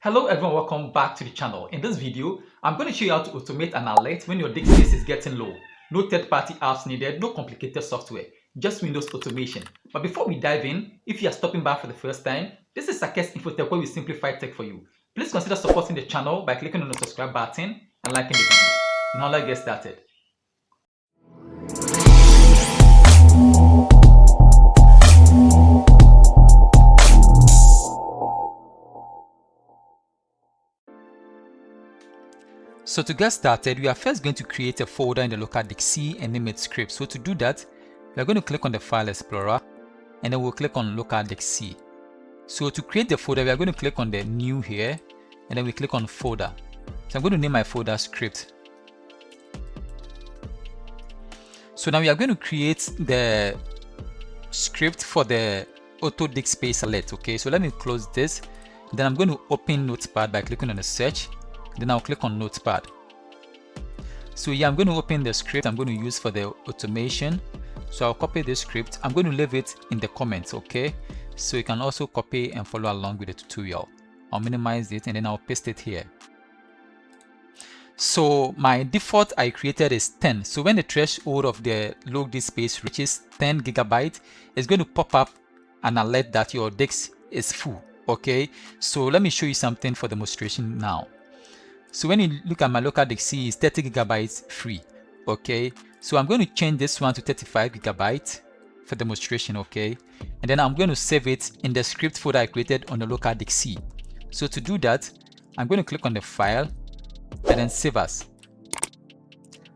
Hello everyone, welcome back to the channel. In this video, I'm going to show you how to automate an alert when your disk space is getting low. No third-party apps needed, no complicated software, just Windows automation. But before we dive in, if you are stopping by for the first time, this is Sakess Infoteck where we simplify tech for you. Please consider supporting the channel by clicking on the subscribe button and liking the video. Now let's get started. So to get started, we are first going to create a folder in the local disk C and name it script. So to do that, we are going to click on the File Explorer and then we'll click on local disk C. So to create the folder, we are going to click on the new here and then we click on folder. So I'm going to name my folder script. So now we are going to create the script for the auto disk space alert. Okay, so let me close this. Then I'm going to open Notepad by clicking on the search. Then I'll click on Notepad. So yeah, I'm going to open the script I'm going to use for the automation. So I'll copy this script. I'm going to leave it in the comments, okay? So you can also copy and follow along with the tutorial. I'll minimize it and then I'll paste it here. So my default I created is 10. So when the threshold of the low disk space reaches 10 GB, it's going to pop up an alert that your disk is full, okay? So let me show you something for demonstration now. So when you look at my local disk C, is 30 GB free, okay? So I'm going to change this one to 35 GB for demonstration, okay? And then I'm going to save it in the script folder I created on the local disk C. So to do that, I'm going to click on the file and then save as.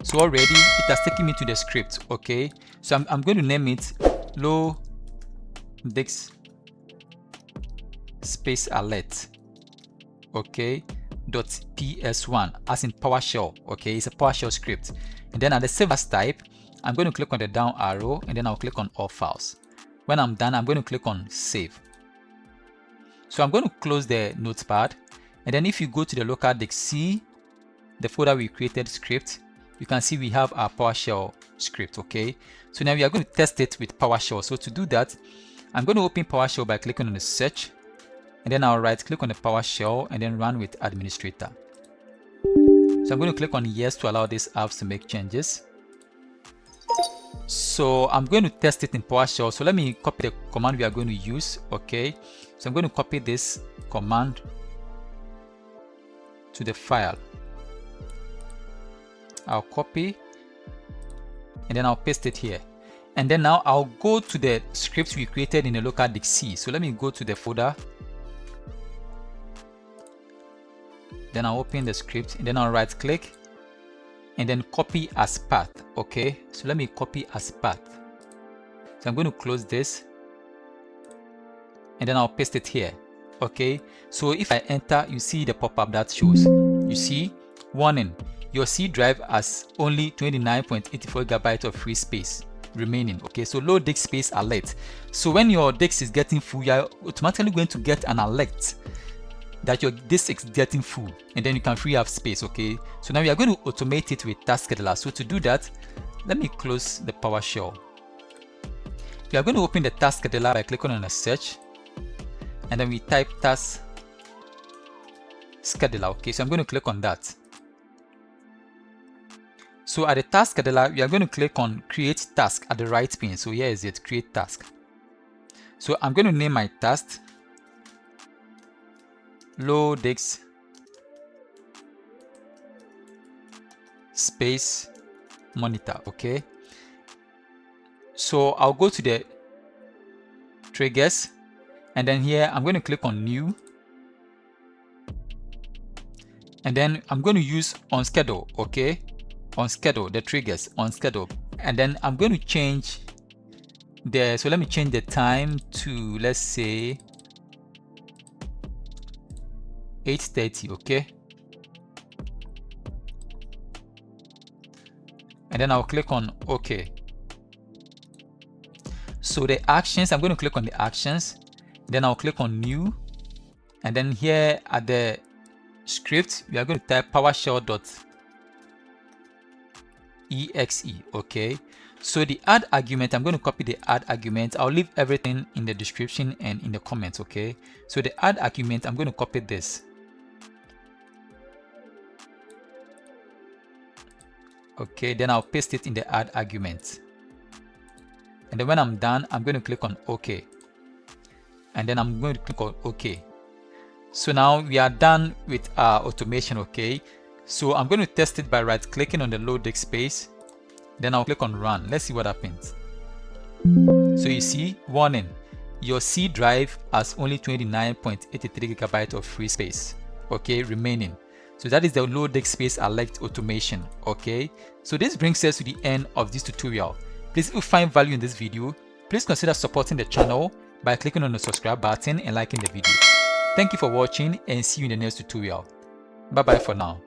So already it has taken me to the script, okay? So I'm going to name it low disk space alert, okay? .ps1 as in PowerShell, okay? It's a PowerShell script. And then at the save as type, I'm going to click on the down arrow and then I'll click on all files. When I'm done, I'm going to click on save. So I'm going to close the notepad, and then if you go to the local disk C, the folder we created script, you can see we have our PowerShell script, okay? So now we are going to test it with PowerShell. So to do that, I'm going to open PowerShell by clicking on the search, and then I'll right click on the PowerShell and then run with administrator. So I'm going to click on yes to allow these apps to make changes. So I'm going to test it in PowerShell. So let me copy the command we are going to use, okay? So I'm going to copy this command to the file. I'll copy and then I'll paste it here. And then now I'll go to the script we created in the local disk C. So let me go to the folder. Then I'll open the script and then I'll right click and then copy as path, okay? So let me copy as path. So I'm going to close this and then I'll paste it here, okay? So if I enter, you see the pop-up that shows, you see, warning, your C drive has only 29.84 GB of free space remaining, okay? So low disk space alert. So when your disk is getting full, you're automatically going to get an alert that your disk is getting full, and then you can free up space, okay? So now we are going to automate it with Task Scheduler. So to do that, let me close the PowerShell. We are going to open the Task Scheduler by clicking on a search, and then we type Task Scheduler, okay? So I'm going to click on that. So at the Task Scheduler, we are going to click on Create Task at the right pane. So here is it, Create Task. So I'm going to name my task low disk space monitor, okay? So I'll go to the triggers and then here I'm going to click on new, and then I'm going to use on schedule, okay? On schedule, the triggers on schedule, and then I'm going to change the, so let me change the time to, let's say 8:30, okay? And then I'll click on OK. So the actions, I'm going to click on the actions, then I'll click on new, and then here at the script, we are going to type PowerShell.exe, okay? So the add argument, I'm going to copy the add argument. I'll leave everything in the description and in the comments, okay? So the add argument, I'm going to copy this. Okay, then I'll paste it in the add argument. And then when I'm done, I'm going to click on OK. And then I'm going to click on OK. So now we are done with our automation, okay? So I'm going to test it by right clicking on the load disk space. Then I'll click on run. Let's see what happens. So you see, warning, your C drive has only 29.83 gigabytes of free space, okay, remaining. So that is the load disk space alert automation, okay? So this brings us to the end of this tutorial. Please, if you find value in this video, please consider supporting the channel by clicking on the subscribe button and liking the video. Thank you for watching and see you in the next tutorial. Bye bye for now.